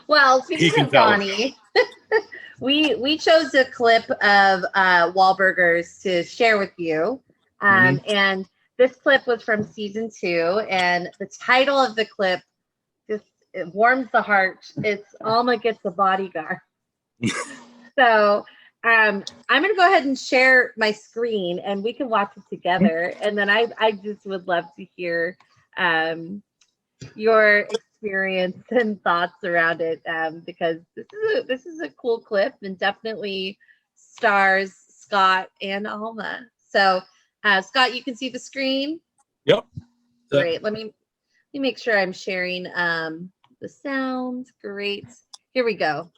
Well, He speaking can of tell. Donnie, we chose a clip of Wahlburgers to share with you. And this clip was from season 2, and the title of the clip just it warms the heart. It's Alma Gets a Bodyguard. So I'm going to go ahead and share my screen, and we can watch it together. And then I just would love to hear your experience and thoughts around it, because this is a cool clip and definitely stars Scott and Alma. So, Scott, you can see the screen. Yep. Great. Let me make sure I'm sharing the sound. Great. Here we go.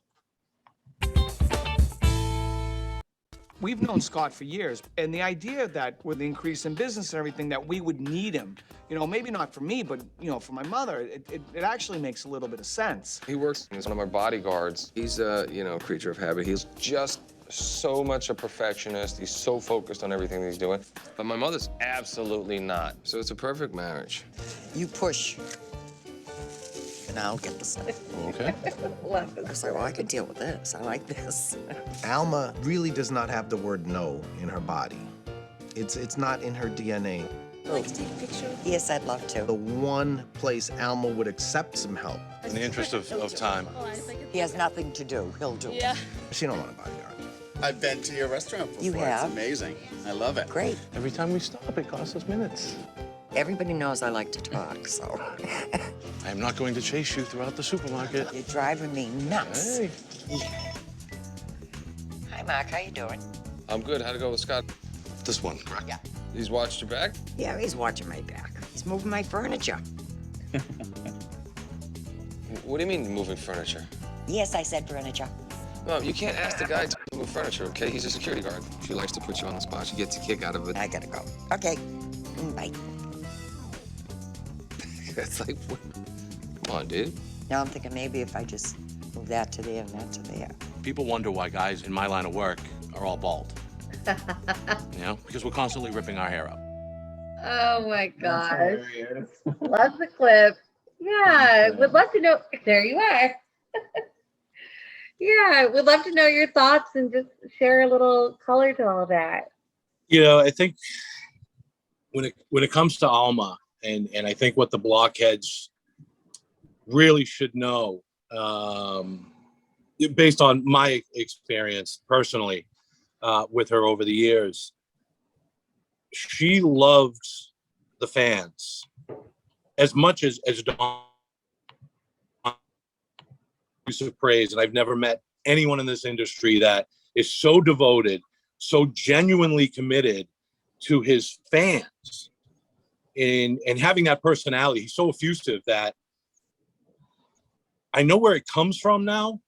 We've known Scott for years, and the idea that with the increase in business and everything that we would need him, maybe not for me, but, for my mother, it actually makes a little bit of sense. He works as one of our bodyguards. He's a, creature of habit. He's just so much a perfectionist. He's so focused on everything that he's doing. But my mother's absolutely not. So it's a perfect marriage. You push, and I'll get the stuff. Okay. Love I was like, well, I could deal with this. I like this. Alma really does not have the word no in her body. It's not in her DNA. Like to take a picture? Yes, I'd love to. The one place Alma would accept some help. In the interest of time. He has nothing to do. He'll do it. She don't want a bodyguard. I've been to your restaurant before. You have? It's amazing. I love it. Great. Every time we stop, it costs us minutes. Everybody knows I like to talk, so. I am not going to chase you throughout the supermarket. You're driving me nuts. Hey. Hi, Mark. How you doing? I'm good. How'd it go with Scott? This one, correct? Yeah. He's watched your back? Yeah, he's watching my back. He's moving my furniture. What do you mean moving furniture? Yes, I said furniture. No, you can't ask the guy to move furniture, okay? He's a security guard. She likes to put you on the spot. She gets a kick out of it. I gotta go. Okay. Bye. It's like, what? Come on, dude. Now I'm thinking maybe if I just move that to there and that to there. People wonder why guys in my line of work are all bald. Because we're constantly ripping our hair out. Oh my gosh. Love the clip. Yeah, would love to know. There you are. Yeah, would love to know your thoughts and just share a little color to all that. I think when it comes to Alma, and I think what the Blockheads really should know, based on my experience personally with her over the years, she loved the fans as much as Dawn used to praise. And I've never met anyone in this industry that is so devoted, so genuinely committed to his fans, and having that personality. He's so effusive that I know where it comes from now,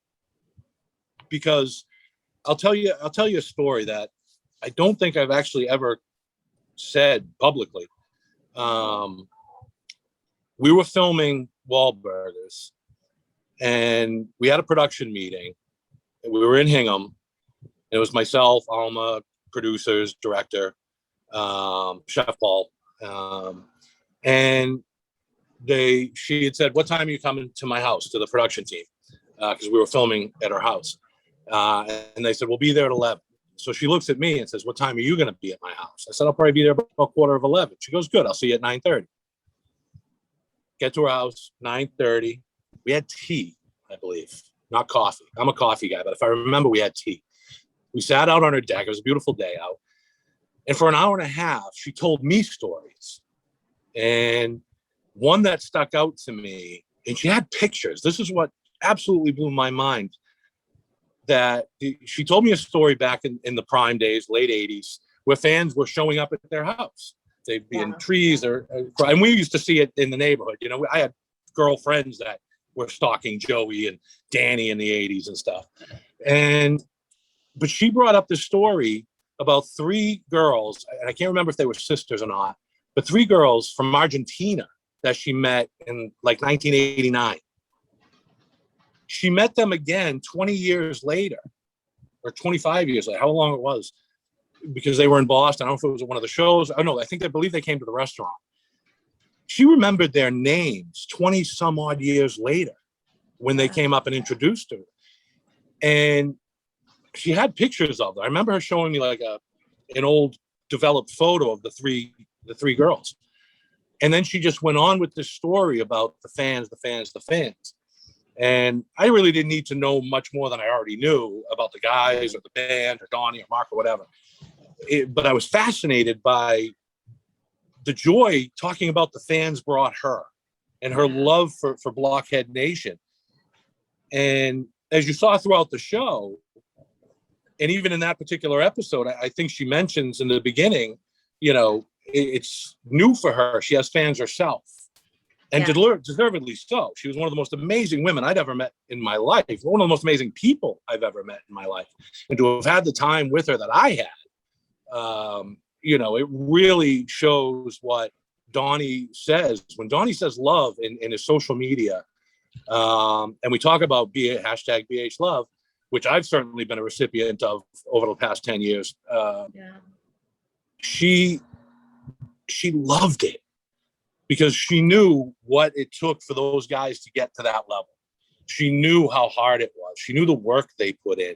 because I'll tell you a story that I don't think I've actually ever said publicly. We were filming Wahlburgers, and we had a production meeting. We were in Hingham. It was myself, Alma, producers, director, Chef Paul, and she had said, "What time are you coming to my house?" to the production team, because we were filming at her house. And they said, "We'll be there at 11. So she looks at me and says, "What time are you going to be at my house?" I said, "I'll probably be there about 11:15. She goes, "Good, I'll see you at 9:30. Get to her house, 9:30. We had tea, I believe, not coffee. I'm a coffee guy, but if I remember, we had tea. We sat out on her deck. It was a beautiful day out. And for an hour and a half, she told me stories. And one that stuck out to me, and she had pictures. This is what absolutely blew my mind. That she told me a story back in the prime days, late 80s, where fans were showing up at their house. They'd be in trees, and we used to see it in the neighborhood. I had girlfriends that were stalking Joey and Danny in the 80s and stuff. But she brought up this story about 3 girls, and I can't remember if they were sisters or not, but 3 girls from Argentina that she met in like 1989. She met them again 20 years later, or 25 years later, how long it was, because they were in Boston. I don't know if it was at one of the shows. I don't know. I believe they came to the restaurant. She remembered their names 20 some odd years later. when they came up and introduced her. And she had pictures of them. I remember her showing me like an old developed photo of the three girls. And then she just went on with this story about the fans. And I really didn't need to know much more than I already knew about the guys or the band or Donnie or Mark or whatever. But I was fascinated by the joy talking about the fans brought her and her love for Blockhead Nation. And as you saw throughout the show, and even in that particular episode, I think she mentions in the beginning, you know, it's new for her. She has fans herself. And deservedly so. She was one of the most amazing women I'd ever met in my life. One of the most amazing people I've ever met in my life. And to have had the time with her that I had, you know, it really shows what Donnie says. When Donnie says love in his social media, and we talk about hashtag BH love, which I've certainly been a recipient of over the past 10 years. She loved it. Because she knew what it took for those guys to get to that level. She knew how hard it was. She knew the work they put in.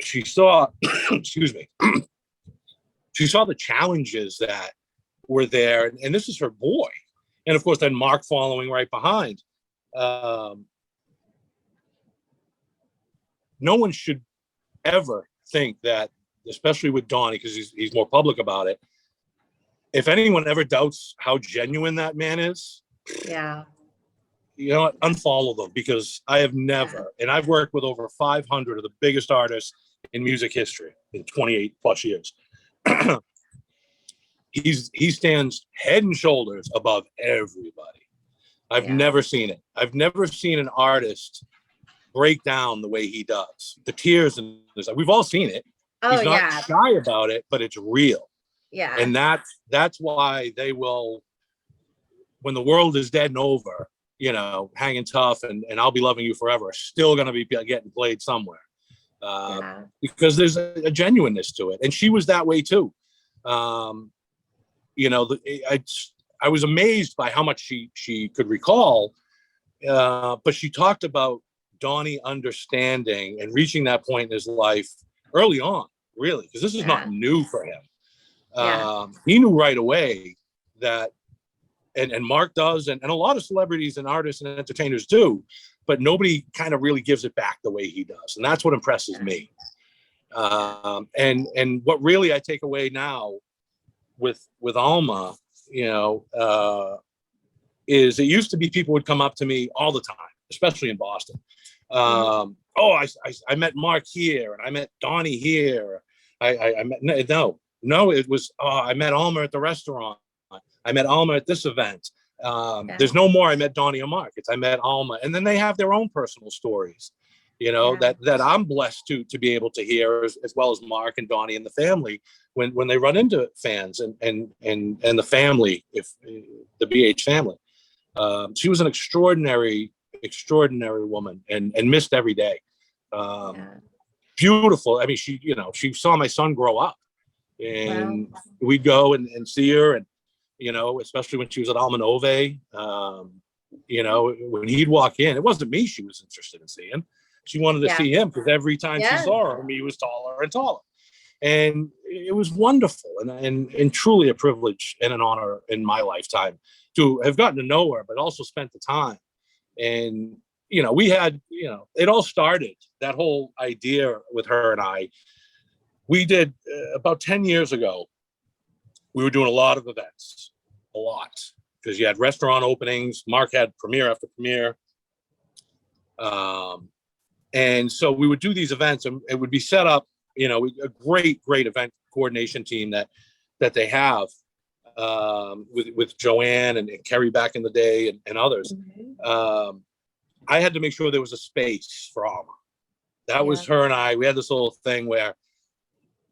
She saw, excuse me, she saw the challenges that were there. And this is her boy. And of course, then Mark following right behind. No one should ever think that, especially with Donnie, because he's more public about it, if anyone ever doubts how genuine that man is, you know what, unfollow them, because I have never, and I've worked with over 500 of the biggest artists in music history in 28 plus years. He stands head and shoulders above everybody. I've never seen it. I've never seen an artist break down the way he does. The tears, and we've all seen it. He's not shy about it, but it's real. Yeah. And that's why they will, when the world is dead and over, you know, Hanging Tough and I'll Be Loving You Forever are still going to be getting played somewhere. Because there's a genuineness to it. And she was that way too. You know, I was amazed by how much she could recall. But she talked about Donnie understanding and reaching that point in his life early on, really, because this is not new for him. He knew right away that, and Mark does, and a lot of celebrities and artists and entertainers do, but nobody kind of really gives it back the way he does. And that's what impresses me. And what really I take away now with Alma, you know, is it used to be people would come up to me all the time, especially in Boston. Oh, I met Mark here, and I met Donnie here. I met, no, it was, I met Alma at the restaurant. I met Alma at this event. There's no more I met Donnie or Mark. It's I met Alma. And then they have their own personal stories, you know, that I'm blessed to be able to hear, as well as Mark and Donnie and the family when they run into fans and the family, if the BH family. She was an extraordinary woman and missed every day. Beautiful. I mean, she saw my son grow up. And we'd go and see her, and you know, especially when she was at Almanove, you know, when he'd walk in, it wasn't me she was interested in seeing. She wanted to see him, because every time she saw him, he was taller and taller. And it was wonderful and truly a privilege and an honor in my lifetime to have gotten to know her, but also spent the time. And you know, we had, you know, it all started, that whole idea with her and I. We did about 10 years ago, we were doing a lot of events, because you had restaurant openings. Mark had premiere after premiere. And so we would do these events, and it would be set up, you know, a great event coordination team that they have with Joanne and Kerry back in the day and others. I had to make sure there was a space for Alma. That was her and I. We had this little thing where,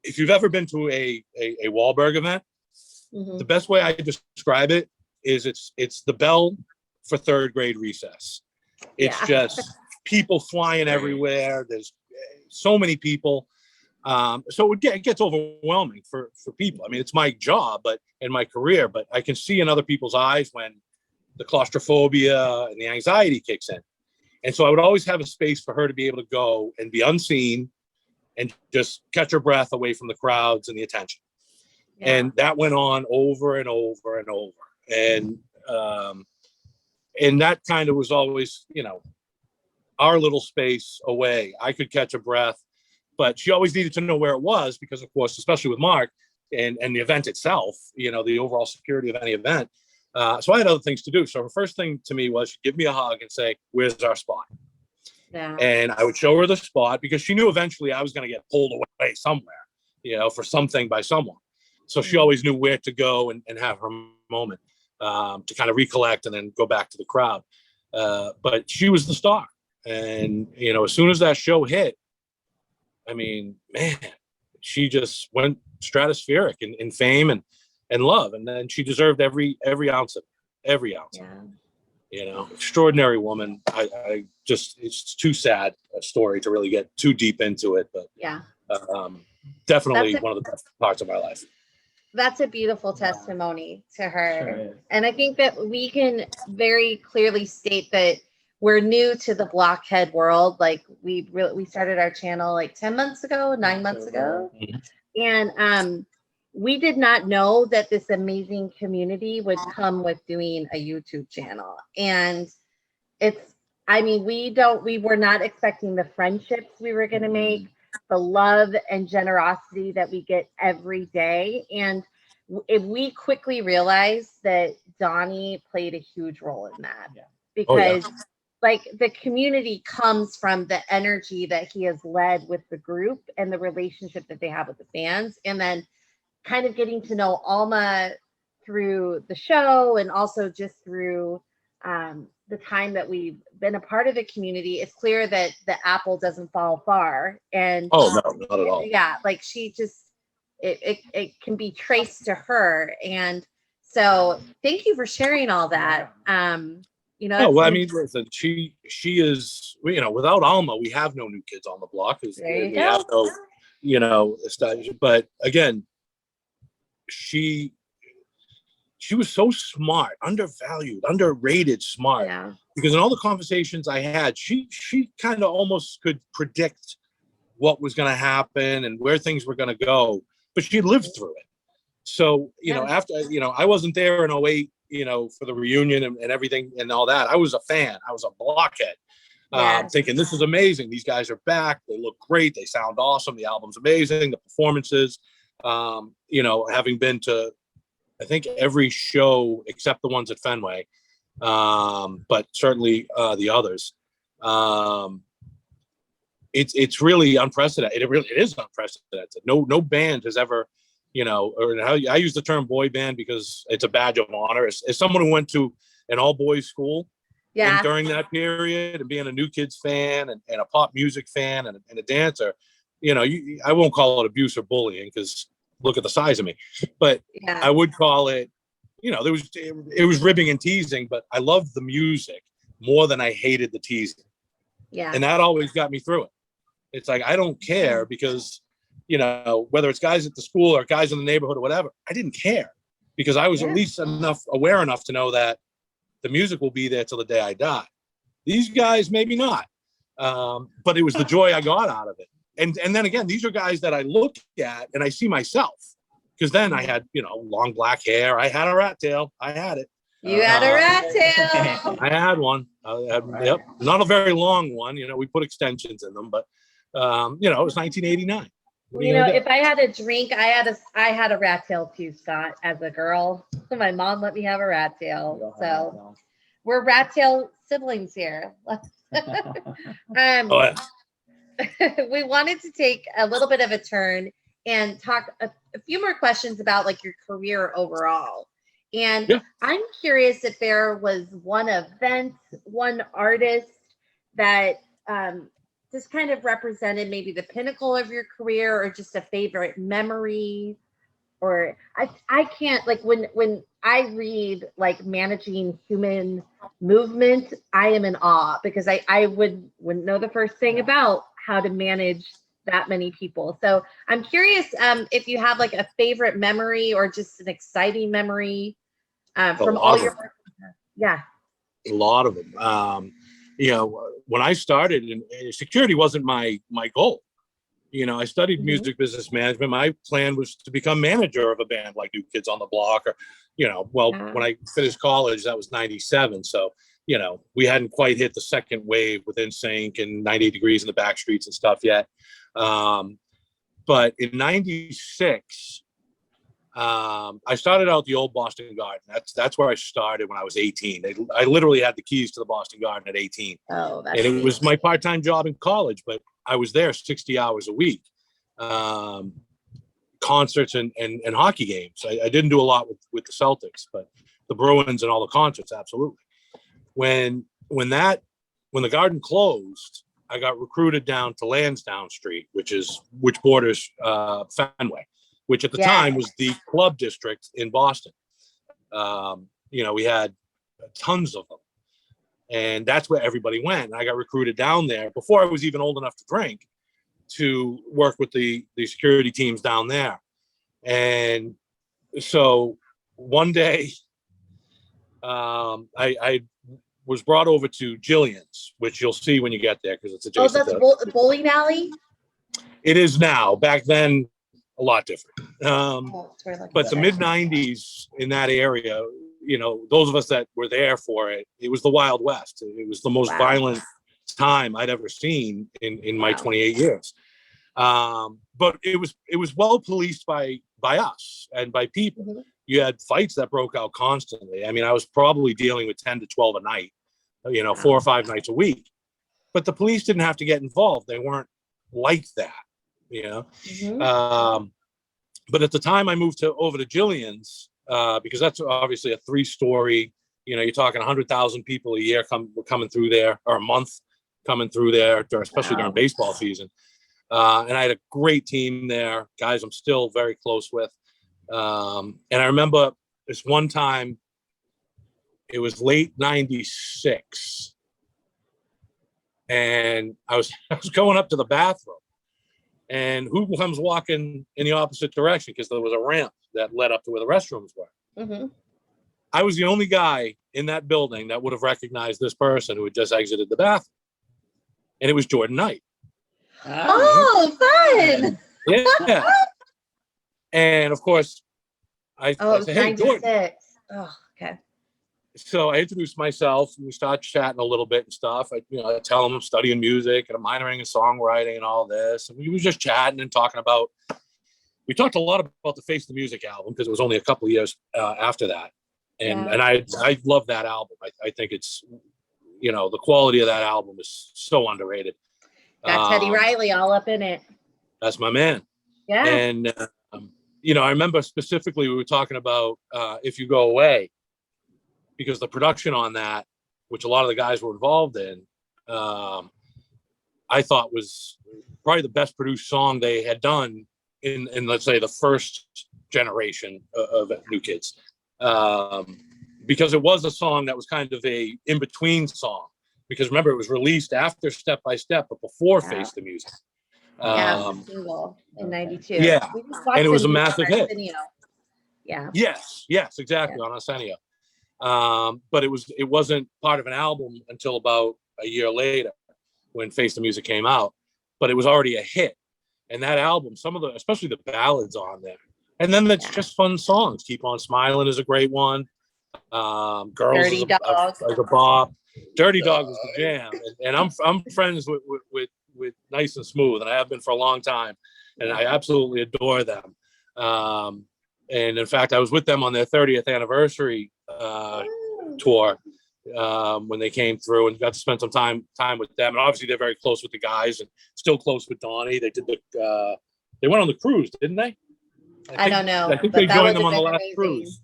if you've ever been to a Wahlberg event, the best way I describe it is it's the bell for third grade recess. It's just people flying everywhere. There's so many people. So it gets overwhelming for people. I mean, it's my job, but in my career, but I can see in other people's eyes when the claustrophobia and the anxiety kicks in. And so I would always have a space for her to be able to go and be unseen and just catch her breath away from the crowds and the attention. Yeah. And that went on over and over and over. And that kind of was always, you know, our little space away. I could catch a breath, but she always needed to know where it was because, of course, especially with Mark and the event itself, you know, the overall security of any event. So I had other things to do. So her first thing to me was she'd give me a hug and say, "Where's our spot?" Yeah. And I would show her the spot because she knew eventually I was going to get pulled away somewhere, you know, for something by someone. So she always knew where to go and have her moment to kind of recollect and then go back to the crowd. But she was the star. And, you know, as soon as that show hit, I mean, man, she just went stratospheric in fame and love. And then she deserved every ounce of it, every ounce of it. You know, extraordinary woman. I just, it's too sad a story to really get too deep into it, but yeah, definitely one of the best parts of my life. That's a beautiful testimony to her. Sure. And I think that we can very clearly state that we're new to the Blockhead world. Like we started our channel like 10 months ago, 9 months ago. Mm-hmm. And we did not know that this amazing community would come with doing a YouTube channel. And it's, I mean, we were not expecting the friendships we were going to make, the love and generosity that we get every day. And we quickly realized that Donnie played a huge role in that because like the community comes from the energy that he has led with the group and the relationship that they have with the fans. And then kind of getting to know Alma through the show and also just through the time that we've been a part of the community, it's clear that the apple doesn't fall far. And no, not at all. Yeah, like she just it can be traced to her. And so thank you for sharing all that. You know, well, I mean, listen, she is, you know, without Alma, we have no New Kids on the Block. We have no, you know, but again, she was so smart, undervalued, underrated smart. Yeah. Because in all the conversations I had, she kind of almost could predict what was going to happen and where things were going to go, but she lived through it. So, you know, after, you know, I wasn't there in 2008, you know, for the reunion and everything and all that. I was a fan. I was a Blockhead. Thinking this is amazing. These guys are back. They look great. They sound awesome. The album's amazing. The performances, you know, having been to, I think every show except the ones at Fenway, but certainly the others. It's really unprecedented. It is unprecedented. No band has ever, you know, or I use the term boy band because it's a badge of honor. As someone who went to an all boys school, and during that period, and being a New Kids fan and a pop music fan and a dancer, you know, I won't call it abuse or bullying because look at the size of me, but I would call it, you know, it was ribbing and teasing, but I loved the music more than I hated the teasing. Yeah. And that always got me through it. It's like, I don't care because, you know, whether it's guys at the school or guys in the neighborhood or whatever, I didn't care because I was at least aware enough to know that the music will be there till the day I die. These guys, maybe not. But it was the joy I got out of it. And then again, these are guys that I look at and I see myself because then I had, you know, long black hair. I had a rat tail. I had it. You had a rat tail. I had one. Yep. Not a very long one. You know, we put extensions in them, but, you know, it was 1989. You know, if I had a drink, I had a rat tail too, Scott, as a girl. My mom let me have a rat tail. So we're rat tail siblings here. We wanted to take a little bit of a turn and talk a few more questions about like your career overall. And I'm curious if there was one event, one artist that just kind of represented maybe the pinnacle of your career or just a favorite memory. Or I can't, like when I read like managing human movement, I am in awe because I wouldn't know the first thing about how to manage that many people. So I'm curious if you have like a favorite memory or just an exciting memory from all your work. Yeah. A lot of them. you know, when I started, and security wasn't my goal. You know, I studied music business management. My plan was to become manager of a band like New Kids on the Block, or, you know, well, when I finished college, that was 97. So, you know, we hadn't quite hit the second wave with NSYNC and 98 Degrees in the Backstreets and stuff yet. But in 96, I started out the old Boston Garden. That's where I started when I was 18. I literally had the keys to the Boston Garden at 18. Oh, that's and it was my part-time job in college, but I was there 60 hours a week. Concerts and hockey games. I didn't do a lot with the Celtics, but the Bruins and all the concerts, absolutely. When the Garden closed, I got recruited down to Lansdowne Street, which borders Fenway, which at the time was the club district in Boston. You know, we had tons of them, and that's where everybody went. And I got recruited down there before I was even old enough to drink, to work with the security teams down there. And so one day, I was brought over to Jillian's, which you'll see when you get there because it's adjacent. Oh, that's bowling alley? It is now. Back then, a lot different. But the mid-90s in that area, you know, those of us that were there for it, it was the Wild West. It was the most violent time I'd ever seen in my 28 years. But it was well policed by us and by people. You had fights that broke out constantly. I mean, I was probably dealing with 10 to 12 a night, you know, 4 or 5 nights a week. But the police didn't have to get involved. They weren't like that, you know. But at the time I moved over to Jillian's, because that's obviously a 3-story, you know, you're talking 100,000 people a year were coming through there, or a month coming through there, especially during baseball season. And I had a great team there, guys I'm still very close with. And I remember this one time, it was late 96, and I was going up to the bathroom, and who comes walking in the opposite direction? Because there was a ramp that led up to where the restrooms were. I was the only guy in that building that would have recognized this person who had just exited the bathroom. And it was Jordan Knight. Oh, fun. Yeah. And of course, I said, hey, Jordan. Oh, okay. So I introduced myself, and we started chatting a little bit and stuff. I tell him I'm studying music and I'm minoring in songwriting and all this. And we were just chatting and talking about, we talked a lot about the Face the Music album, because it was only a couple of years after that. And I love that album. I think it's, you know, the quality of that album is so underrated. Got Teddy Riley all up in it. That's my man. Yeah. And, you know, I remember specifically we were talking about If You Go Away, because the production on that, which a lot of the guys were involved in, I thought was probably the best produced song they had done in let's say, the first generation of New Kids. Because it was a song that was kind of a in-between song. Because remember, it was released after Step by Step, but before Face the Music. Single in 92. Yeah, and it was a massive hit. Yeah. Yes, exactly, on Arsenio. But it wasn't part of an album until about a year later when Face the Music came out. But it was already a hit. And that album, especially the ballads on there. And then it's just fun songs. Keep On Smiling is a great one. Girls Dirty Dog. Is a bop. Dirty Dog was the jam. And I'm friends with Nice and Smooth, and I have been for a long time. And I absolutely adore them. And in fact, I was with them on their 30th anniversary tour when they came through, and got to spend some time with them. And obviously they're very close with the guys, and still close with Donnie. They did they went on the cruise, didn't they? I don't know. I think they joined them on the last cruise.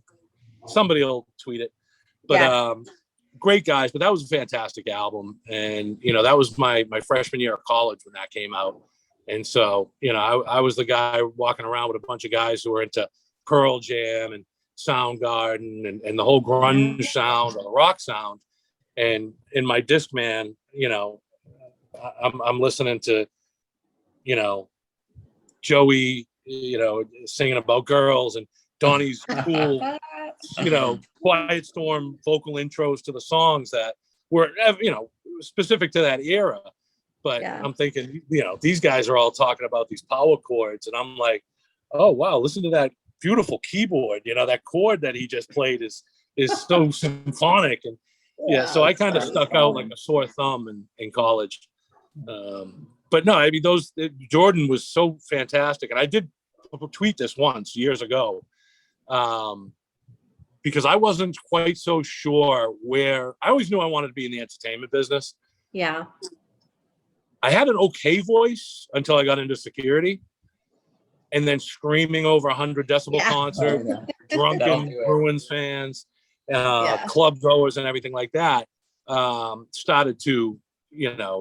Somebody will tweet it. But great guys. But that was a fantastic album. And, you know, that was my freshman year of college when that came out. And so, you know, I was the guy walking around with a bunch of guys who were into Pearl Jam and Soundgarden and the whole grunge sound or the rock sound. And in my Discman, you know, I'm listening to, you know, Joey, you know, singing about girls, and Donnie's cool, you know, Quiet Storm vocal intros to the songs that were, you know, specific to that era. But Yeah. I'm thinking, these guys are all talking about these power chords, and I'm like, oh wow, listen to that beautiful keyboard. That chord that he just played is so symphonic, and so I kind of stuck out like a sore thumb in college. But no, I mean, Jordan was so fantastic, and I did tweet this once years ago, because I wasn't quite so sure where. I always knew I wanted to be in the entertainment business. Yeah. I had an okay voice until I got into security, and then screaming over 100 decibel concert, drunken Bruins fans, club goers, and everything like that started to,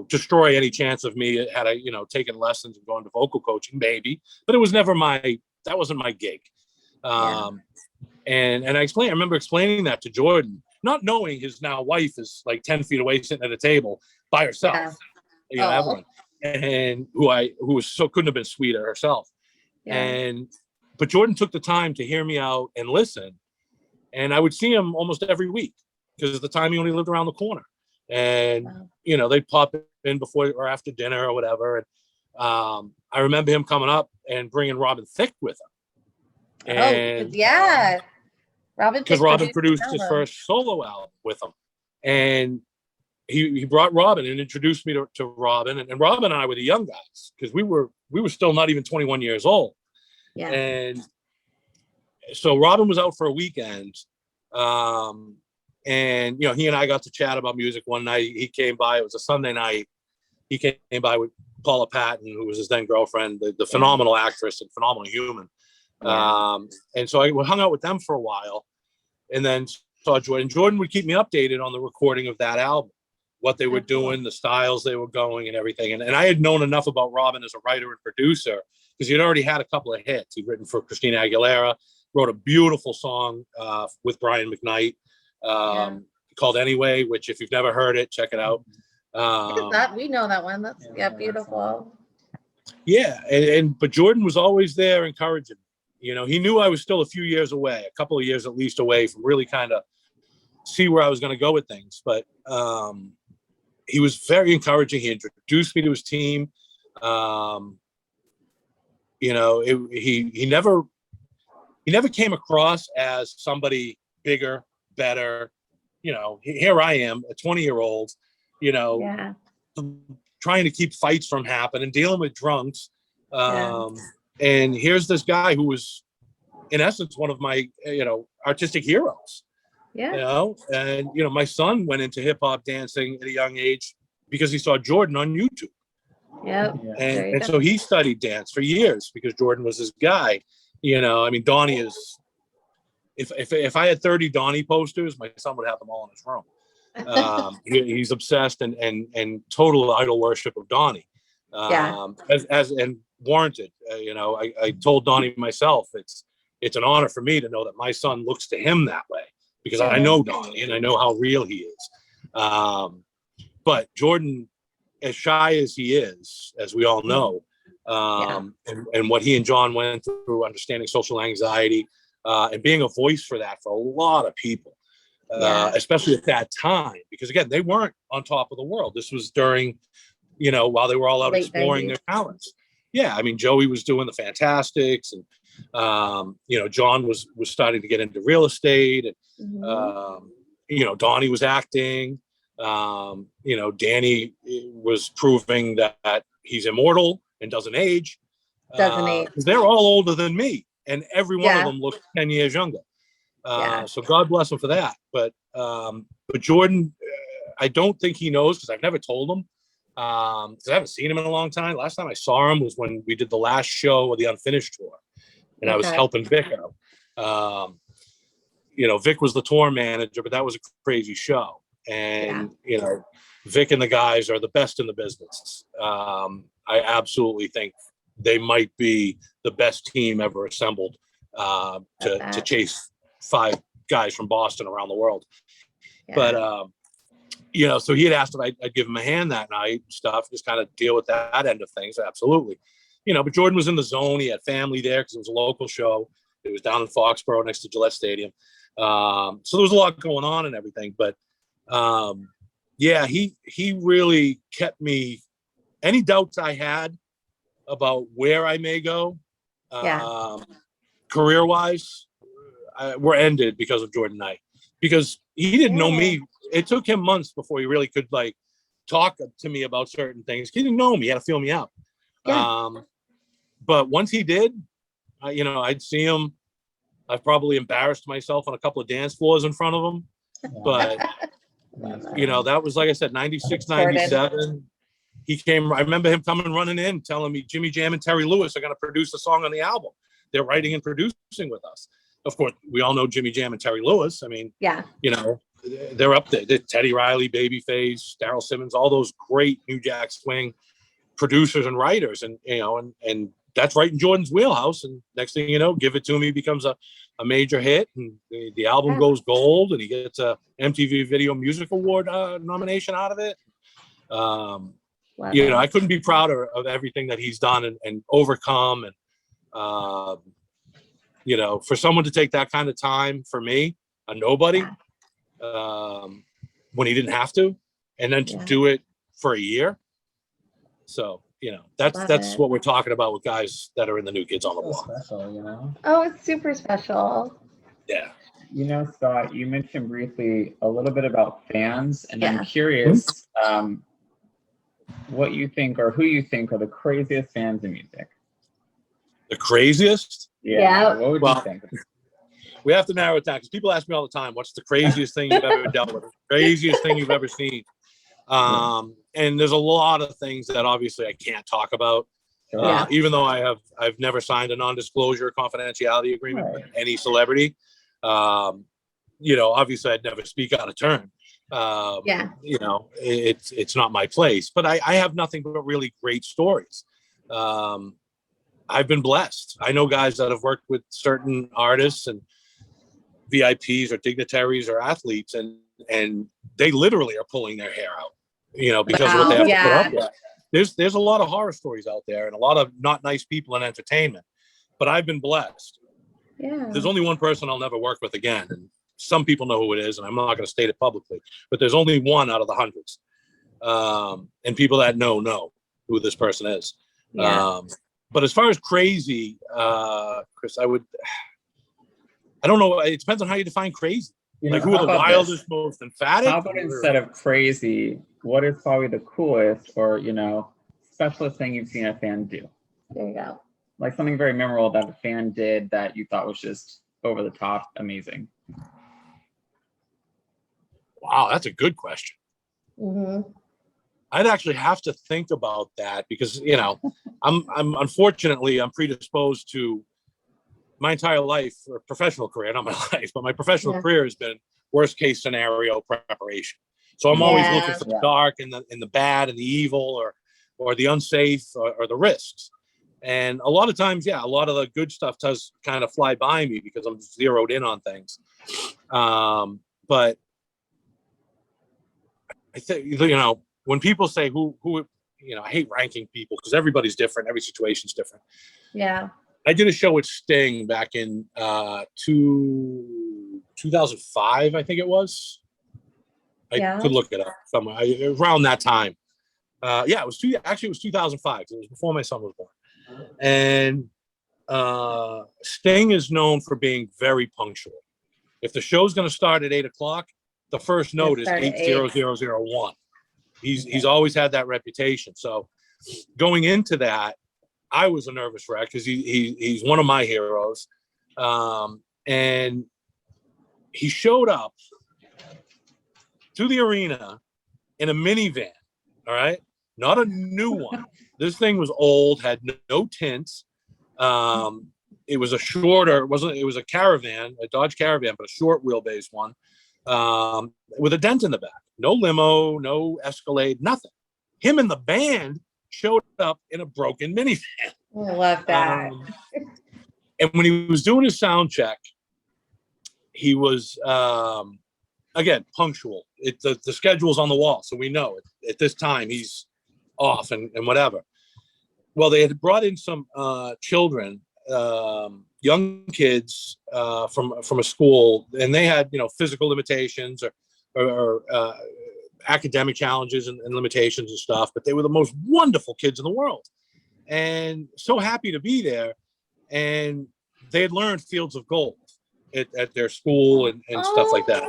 destroy any chance of me had I, taken lessons and gone to vocal coaching, maybe. But it was never that wasn't my gig. And I remember explaining that to Jordan, not knowing his now wife is like 10 feet away sitting at a table by herself. Evelyn, and who couldn't have been sweeter herself. But Jordan took the time to hear me out and listen. And I would see him almost every week because at the time he only lived around the corner. And, they'd pop in before or after dinner or whatever. And I remember him coming up and bringing Robin Thicke with him. And, Robin, because Robin produced his first solo album with him. And he brought Robin and introduced me to Robin, and Robin and I were the young guys because we were still not even 21 years old. Yeah. And so Robin was out for a weekend. And, he and I got to chat about music one night. He came by, it was a Sunday night. He came by with Paula Patton, who was his then girlfriend, the phenomenal actress and phenomenal human. And so I hung out with them for a while and then saw Jordan. Jordan would keep me updated on the recording of that album, what they were doing, the styles they were going and everything. And I had known enough about Robin as a writer and producer because he'd already had a couple of hits. He'd written for Christina Aguilera, wrote a beautiful song with Brian McKnight called Anyway, which if you've never heard it, check it out. We know that one. That's beautiful. Yeah. But Jordan was always there encouraging. He knew I was still a few years away, a couple of years at least away from really kind of see where I was going to go with things. But he was very encouraging. He introduced me to his team. He never came across as somebody bigger, better. Here I am, a 20-year-old, trying to keep fights from happening, dealing with drunks. And here's this guy who was, in essence, one of my, artistic heroes. And my son went into hip hop dancing at a young age because he saw Jordan on YouTube. And so he studied dance for years because Jordan was his guy. Donnie is. If I had 30 Donnie posters, my son would have them all in his room. He's obsessed and total idol worship of Donnie. As warranted. I told Donnie myself it's an honor for me to know that my son looks to him that way. Because I know Donnie and I know how real he is. But Jordan, as shy as he is, as we all know, and what he and John went through, understanding social anxiety and being a voice for that for a lot of people, especially at that time. Because again, they weren't on top of the world. This was during, while they were all out Late exploring 90s. their talents. Yeah, I mean, Joey was doing the Fantastics, and John was starting to get into real estate, and Donnie was acting. Danny was proving that he's immortal and doesn't age. They're all older than me, and every one of them looks 10 years younger. So God bless him for that. But Jordan, I don't think he knows because I've never told him. Because I haven't seen him in a long time. Last time I saw him was when we did the last show of the Unfinished tour, and I was helping Vic out. Vic was the tour manager, but that was a crazy show. And Vic and the guys are the best in the business. I absolutely think they might be the best team ever assembled to chase 5 guys from Boston around the world. But so he had asked if I'd give him a hand that night and stuff, just kind of deal with that end of things. Absolutely. But Jordan was in the zone. He had family there because it was a local show. It was down in Foxborough next to Gillette Stadium. So there was a lot going on and everything. But yeah, he really kept me. Any doubts I had about where I may go, career wise, were ended because of Jordan Knight. Because he didn't know me. It took him months before he really could like talk to me about certain things. He didn't know me. He had to feel me out. Yeah. But once he did, I'd see him. I've probably embarrassed myself on a couple of dance floors in front of him. But, that was, like I said, 96, 97. He came, I remember him coming running in, telling me Jimmy Jam and Terry Lewis are going to produce a song on the album. They're writing and producing with us. Of course, we all know Jimmy Jam and Terry Lewis. I mean, they're up there. Teddy Riley, Babyface, Daryl Simmons, all those great New Jack Swing producers and writers. And, and that's right in Jordan's wheelhouse. And next thing you know, Give It To Me becomes a major hit. And the album goes gold, and he gets a MTV Video Music Award nomination out of it. I couldn't be prouder of everything that he's done and overcome. And, for someone to take that kind of time for me, a nobody, when he didn't have to, and then to do it for a year. So, that's what we're talking about with guys that are in the New Kids on the Block. Special, Oh, it's super special. Yeah. Scott, you mentioned briefly a little bit about fans, and I'm curious what you think or who you think are the craziest fans in music. The craziest? Yeah. What would you think? We have to narrow it down because people ask me all the time, what's the craziest thing you've ever dealt with? Craziest thing you've ever seen? And there's a lot of things that obviously I can't talk about, even though I've never signed a non-disclosure confidentiality agreement with any celebrity. Obviously I'd never speak out of turn. It's not my place, but I have nothing but really great stories. I've been blessed. I know guys that have worked with certain artists and VIPs or dignitaries or athletes, and they literally are pulling their hair out, because of what they have to put up with. There's a lot of horror stories out there and a lot of not nice people in entertainment, but I've been blessed. Yeah. There's only one person I'll never work with again, and some people know who it is, and I'm not going to state it publicly, but there's only one out of the hundreds. And people that know who this person is. Yeah. But as far as crazy, Chris, I don't know. It depends on how you define crazy. Like, who are the wildest, most emphatic? How about instead of crazy, what is probably the coolest or, specialist thing you've seen a fan do? There you go. Like something very memorable that a fan did that you thought was just over the top amazing. Wow, that's a good question. Mm-hmm. I'd actually have to think about that because, I'm unfortunately, I'm predisposed to my entire life or professional career, not my life, but my professional career has been worst case scenario preparation. So I'm always looking for the dark and the bad and the evil or the unsafe or the risks. And a lot of times, a lot of the good stuff does kind of fly by me because I'm zeroed in on things. But I think, when people say who, I hate ranking people because everybody's different. Every situation's different. Yeah. I did a show with Sting back in 2005, I think it was. I could look it up somewhere around that time. It was 2005. It was before my son was born. And Sting is known for being very punctual. If the show's going to start at 8:00, the first note is 8:0001. He's always had that reputation. So going into that, I was a nervous wreck because he's one of my heroes. And he showed up to the arena in a minivan. All right. Not a new one. This thing was old, had no tints. It was a shorter, it was a caravan, a Dodge Caravan, but a short wheelbase one, with a dent in the back. No limo, no Escalade, nothing. Him and the band showed up in a broken minivan. I love that. And when he was doing his sound check, he was, again, punctual. The schedule's on the wall, so we know at this time he's off and whatever. Well, they had brought in some children, young kids from a school, and they had physical limitations or academic challenges and limitations and stuff, but they were the most wonderful kids in the world, and so happy to be there. And they had learned Fields of Gold at their school and stuff like that.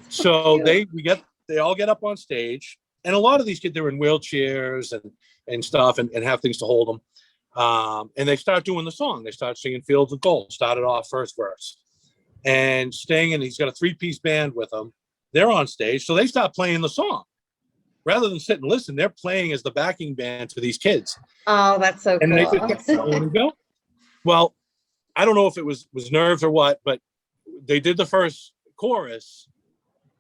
So they all get up on stage, and a lot of these kids, they're in wheelchairs and stuff, and have things to hold them. And they start doing the song. They start singing Fields of Gold. Started off first verse, and Sting, and he's got a 3-piece band with him. They're on stage, so they start playing the song. Rather than sit and listen, they're playing as the backing band to these kids. Oh, that's so and cool. They just go. Well, I don't know if it was nerves or what, but they did the first chorus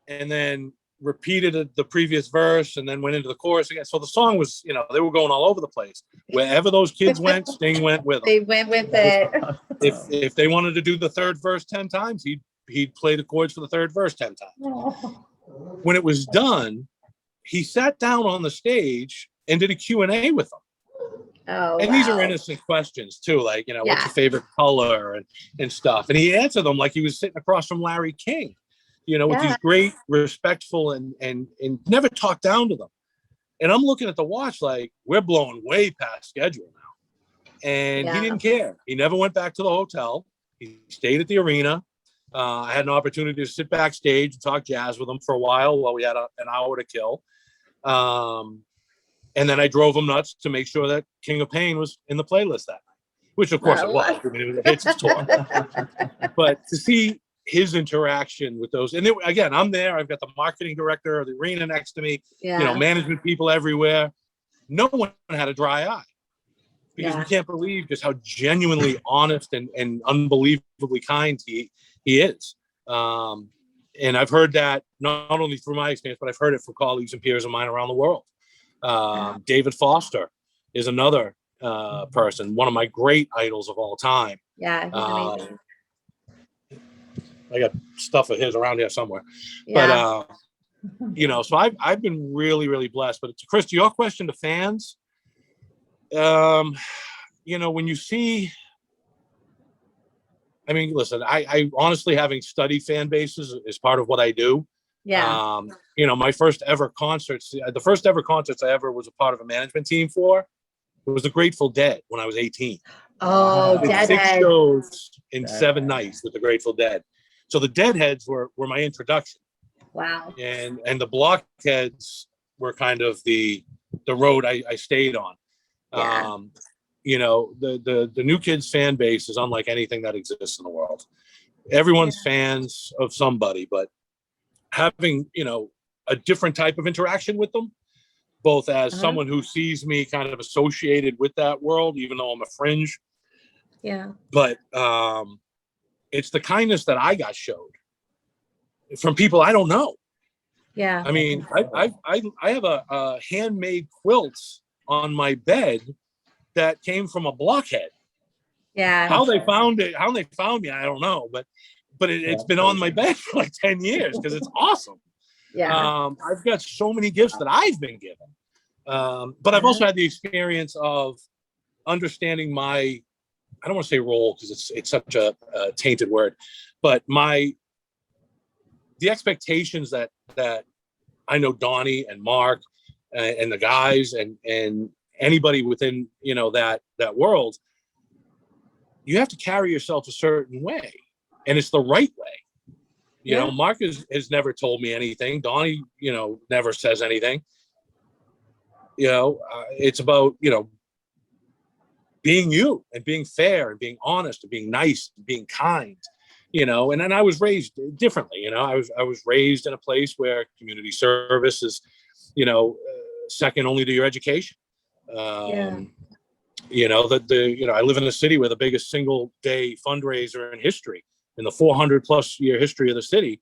and then repeated the previous verse and then went into the chorus again. So the song was, they were going all over the place. Wherever those kids went, Sting went with them. They went with it. If they wanted to do the third verse 10 times, he'd play the chords for the third verse 10 times. When it was done, he sat down on the stage and did a Q&A with them. Oh, and these are innocent questions too, like, what's your favorite color and stuff. And he answered them like he was sitting across from Larry King, with these great, respectful and never talked down to them. And I'm looking at the watch like, we're blowing way past schedule now. And he didn't care. He never went back to the hotel. He stayed at the arena. I had an opportunity to sit backstage and talk jazz with him for a while we had an hour to kill. And then I drove him nuts to make sure that King of Pain was in the playlist that night, which of course it was. I mean, it was a hits tour. But to see his interaction with those, and again, I'm there. I've got the marketing director of the arena next to me. Management people everywhere. No one had a dry eye because we can't believe just how genuinely honest and unbelievably kind he is. And I've heard that not only through my experience, but I've heard it from colleagues and peers of mine around the world. David Foster is another person, one of my great idols of all time. Yeah, he's amazing. I got stuff of his around here somewhere. But so I've been really, really blessed. But Chris, to your question to fans, when you see, I mean, listen, I honestly, having studied fan bases is part of what I do. Yeah. My first ever concerts, the first ever concerts I ever was a part of a management team for, was the Grateful Dead when I was 18. Oh, I did 6 shows in 7 nights with the Grateful Dead. So the Deadheads were my introduction. Wow. And the Blockheads were kind of the road I stayed on. The New Kids fan base is unlike anything that exists in the world. Everyone's fans of somebody, but having, a different type of interaction with them, both as someone who sees me kind of associated with that world, even though I'm a fringe. Yeah. But it's the kindness that I got showed from people I don't know. Yeah. I mean, I have a handmade quilt on my bed that came from a Blockhead. Yeah. How they found me, I don't know, but it's been on my bed for like 10 years because it's awesome. Yeah. I've got so many gifts that I've been given. But I've also had the experience of understanding my, I don't want to say role because it's such a tainted word, but the expectations that I know Donnie and Mark and the guys and anybody within, that world, you have to carry yourself a certain way, and it's the right way. Mark has never told me anything. Donnie, never says anything. It's about, being you and being fair and being honest and being nice and being kind, and then I was raised differently. I was raised in a place where community service is, second only to your education. I live in a city where the biggest single day fundraiser in history, in the 400+ year history of the city,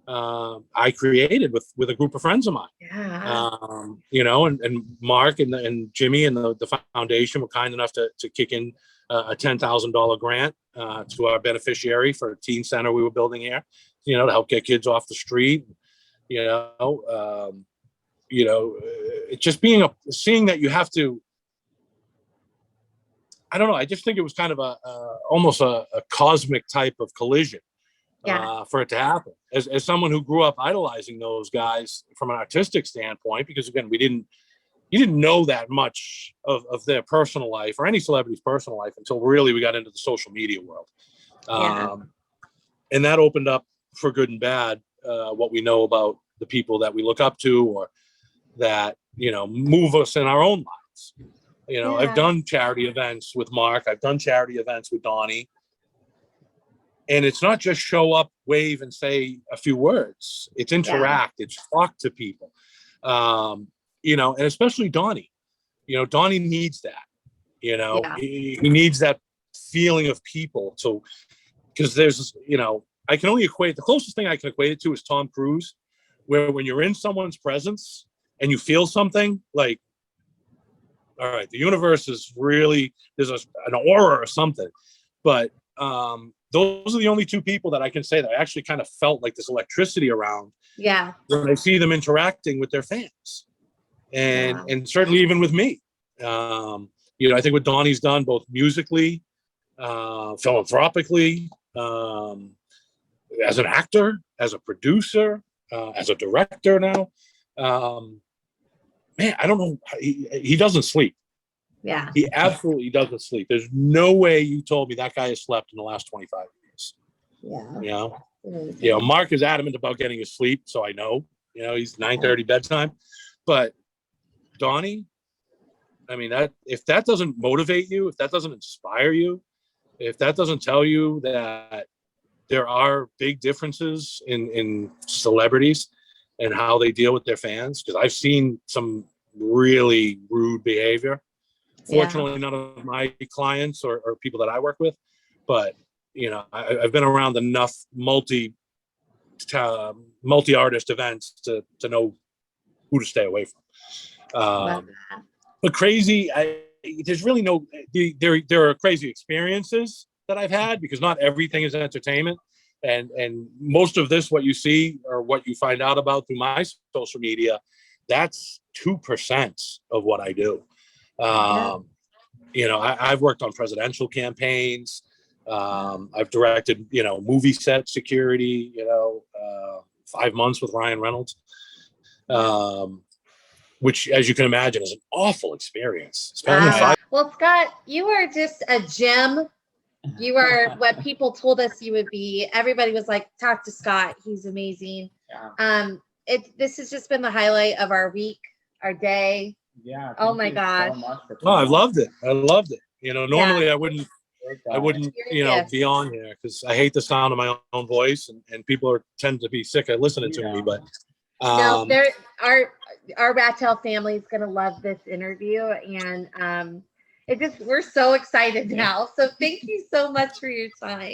I created with a group of friends of mine. And Mark and Jimmy and the foundation were kind enough to kick in a $10,000 grant to our beneficiary for a teen center we were building here, to help get kids off the street. It's just seeing that you have to, I don't know. I just think it was kind of almost a cosmic type of collision for it to happen. As someone who grew up idolizing those guys from an artistic standpoint, because again, you didn't know that much of their personal life or any celebrity's personal life until really we got into the social media world. And that opened up, for good and bad, what we know about the people that we look up to or that, move us in our own lives. I've done charity events with Mark. I've done charity events with Donnie. And it's not just show up, wave, and say a few words. It's interact. It's talk to people. And especially Donnie. Donnie needs that. He needs that feeling of people. So, because there's, I can only equate, the closest thing I can equate it to is Tom Cruise, where when you're in someone's presence and you feel something like, all right, the universe is really, there's an aura or something. But those are the only two people that I can say that I actually kind of felt like this electricity around. Yeah. When I see them interacting with their fans. And certainly even with me. I think what Donnie's done both musically, philanthropically, as an actor, as a producer, as a director now. Man, I don't know. He doesn't sleep. Yeah. He absolutely doesn't sleep. There's no way you told me that guy has slept in the last 25 years. Yeah. Mark is adamant about getting his sleep, so I know. He's 9:30 bedtime. But Donnie, I mean, that if that doesn't motivate you, if that doesn't inspire you, if that doesn't tell you that there are big differences in celebrities and how they deal with their fans, because I've seen some really rude behavior. Fortunately, none of my clients or people that I work with, but I've been around enough multi-artist events to know who to stay away from. But crazy, there's really no. There are crazy experiences that I've had because not everything is entertainment, and most of this, what you see or what you find out about through my social media, that's 2% of what I do. I've worked on presidential campaigns. I've directed, movie set security. 5 months with Ryan Reynolds. Which, as you can imagine, is an awful experience. Well, Scott, you are just a gem. You are what people told us you would be. Everybody was like, talk to Scott. He's amazing. This has just been the highlight of our week, our day. Yeah. Oh my gosh. So I loved it. Normally I wouldn't, be on here because I hate the sound of my own voice and people tend to be sick of listening to me, but no, our Rattail family is going to love this interview, and we're so excited now. So thank you so much for your time.